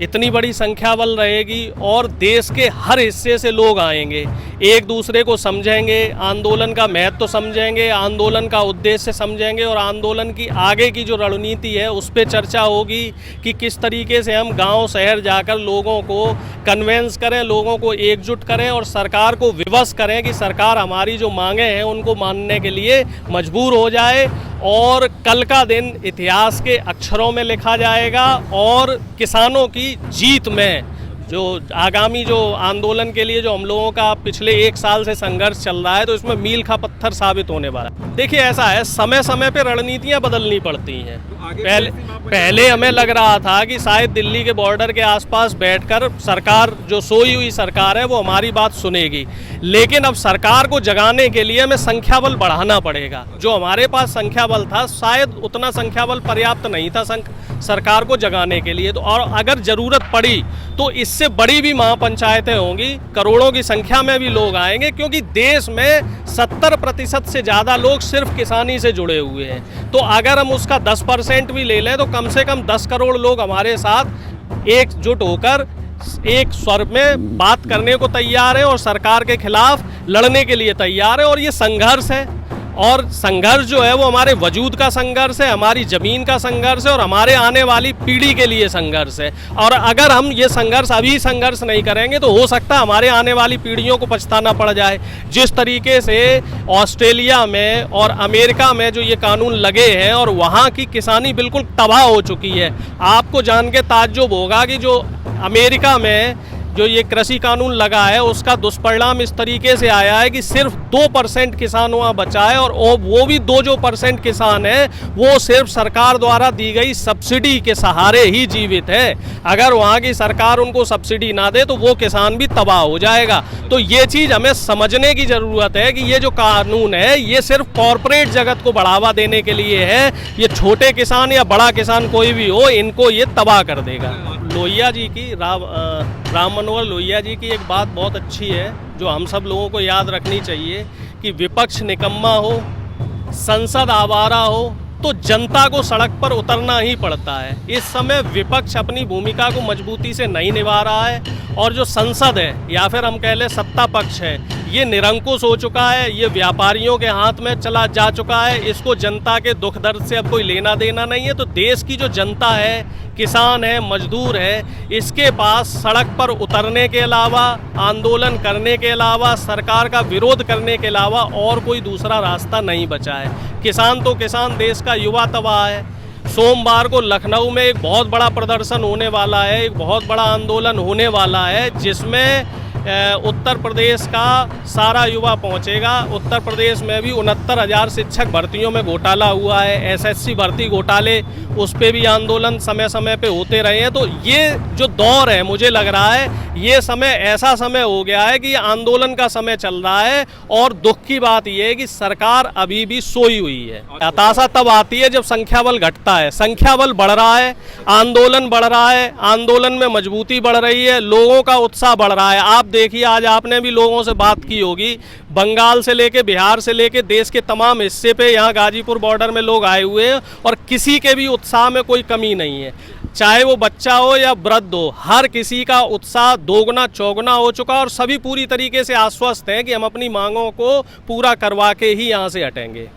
इतनी बड़ी संख्या बल रहेगी और देश के हर हिस्से से लोग आएंगे, एक दूसरे को समझेंगे, आंदोलन का महत्व समझेंगे, आंदोलन का उद्देश्य समझेंगे और आंदोलन की आगे की जो रणनीति है उस पर चर्चा होगी कि किस तरीके से हम गांव शहर जाकर लोगों को कन्वेंस करें, लोगों को एकजुट करें और सरकार को विवश करें कि सरकार हमारी जो मांगे हैं उनको मानने के लिए मजबूर हो जाए और कल का दिन इतिहास के अक्षरों में लिखा जाएगा और किसानों की जीत में जो आगामी जो आंदोलन के लिए जो हम लोगों का पिछले 1 साल से संघर्ष चल रहा है तो इसमें मील का पत्थर साबित होने वाला है। देखिए ऐसा है, समय समय पे रणनीतियां बदलनी पड़ती हैं। पहले हमें लग रहा था कि शायद दिल्ली के बॉर्डर के आसपास बैठकर सरकार जो सोई हुई सरकार है वो हमारी बात सुनेगी, लेकिन अब सरकार को जगाने के लिए हमें संख्या बल बढ़ाना पड़ेगा। जो हमारे पास संख्या बल था शायद उतना संख्या बल पर्याप्त नहीं था सरकार को जगाने के लिए, तो और अगर ज़रूरत पड़ी तो इससे बड़ी भी महापंचायतें होंगी, करोड़ों की संख्या में भी लोग आएंगे, क्योंकि देश में 70% से ज़्यादा लोग सिर्फ किसानी से जुड़े हुए हैं। तो अगर हम उसका 10% भी ले लें तो कम से कम 10 करोड़ लोग हमारे साथ एकजुट होकर एक स्वर में बात करने को तैयार है और सरकार के खिलाफ लड़ने के लिए तैयार है। और ये संघर्ष है, और संघर्ष जो है वो हमारे वजूद का संघर्ष है, हमारी ज़मीन का संघर्ष है और हमारे आने वाली पीढ़ी के लिए संघर्ष है। और अगर हम ये संघर्ष अभी संघर्ष नहीं करेंगे तो हो सकता है हमारे आने वाली पीढ़ियों को पछताना पड़ जाए। जिस तरीके से ऑस्ट्रेलिया में और अमेरिका में जो ये कानून लगे हैं और वहाँ की किसानी बिल्कुल तबाह हो चुकी है। आपको जान के ताज्जुब होगा कि जो अमेरिका में जो ये कृषि कानून लगा है उसका दुष्परिणाम इस तरीके से आया है कि सिर्फ 2% किसान वहाँ बचा है और वो भी 2% किसान है वो सिर्फ सरकार द्वारा दी गई सब्सिडी के सहारे ही जीवित है। अगर वहाँ की सरकार उनको सब्सिडी ना दे तो वो किसान भी तबाह हो जाएगा। तो ये चीज़ हमें समझने की ज़रूरत है कि ये जो कानून है ये सिर्फ कॉरपोरेट जगत को बढ़ावा देने के लिए है। ये छोटे किसान या बड़ा किसान कोई भी हो, इनको ये तबाह कर देगा। लोहिया जी की राम मनोहर लोहिया जी की एक बात बहुत अच्छी है जो हम सब लोगों को याद रखनी चाहिए कि विपक्ष निकम्मा हो, संसद आवारा हो तो जनता को सड़क पर उतरना ही पड़ता है। इस समय विपक्ष अपनी भूमिका को मजबूती से नहीं निभा रहा है और जो संसद है या फिर हम कह लें सत्ता पक्ष है ये निरंकुश हो चुका है, ये व्यापारियों के हाथ में चला जा चुका है। इसको जनता के दुख दर्द से अब कोई लेना देना नहीं है। तो देश की जो जनता है, किसान है, मजदूर है, इसके पास सड़क पर उतरने के अलावा, आंदोलन करने के अलावा, सरकार का विरोध करने के अलावा और कोई दूसरा रास्ता नहीं बचा है। किसान तो किसान, देश का युवा तबाह है। सोमवार को लखनऊ में एक बहुत बड़ा प्रदर्शन होने वाला है, एक बहुत बड़ा आंदोलन होने वाला है जिसमें उत्तर प्रदेश का सारा युवा पहुंचेगा। उत्तर प्रदेश में भी 69,000 शिक्षक भर्तियों में घोटाला हुआ है, एसएससी भर्ती घोटाले, उस पे भी आंदोलन समय समय पे होते रहे हैं। तो ये जो दौर है मुझे लग रहा है ये समय ऐसा समय हो गया है कि आंदोलन का समय चल रहा है। और दुख की बात यह है कि सरकार अभी भी सोई हुई है। हताशा तब आती है जब संख्या बल घटता है। संख्या बल बढ़ रहा है, आंदोलन बढ़ रहा है, आंदोलन में मजबूती बढ़ रही है, लोगों का उत्साह बढ़ रहा है। आप देखिए आज आपने भी लोगों से बात की होगी, बंगाल से लेके बिहार से लेके देश के तमाम हिस्से पे यहाँ गाजीपुर बॉर्डर में लोग आए हुए हैं और किसी के भी उत्साह में कोई कमी नहीं है। चाहे वो बच्चा हो या वृद्ध हो, हर किसी का उत्साह दोगुना चौगुना हो चुका और सभी पूरी तरीके से आश्वस्त हैं कि हम अपनी मांगों को पूरा करवा के ही यहाँ से हटेंगे।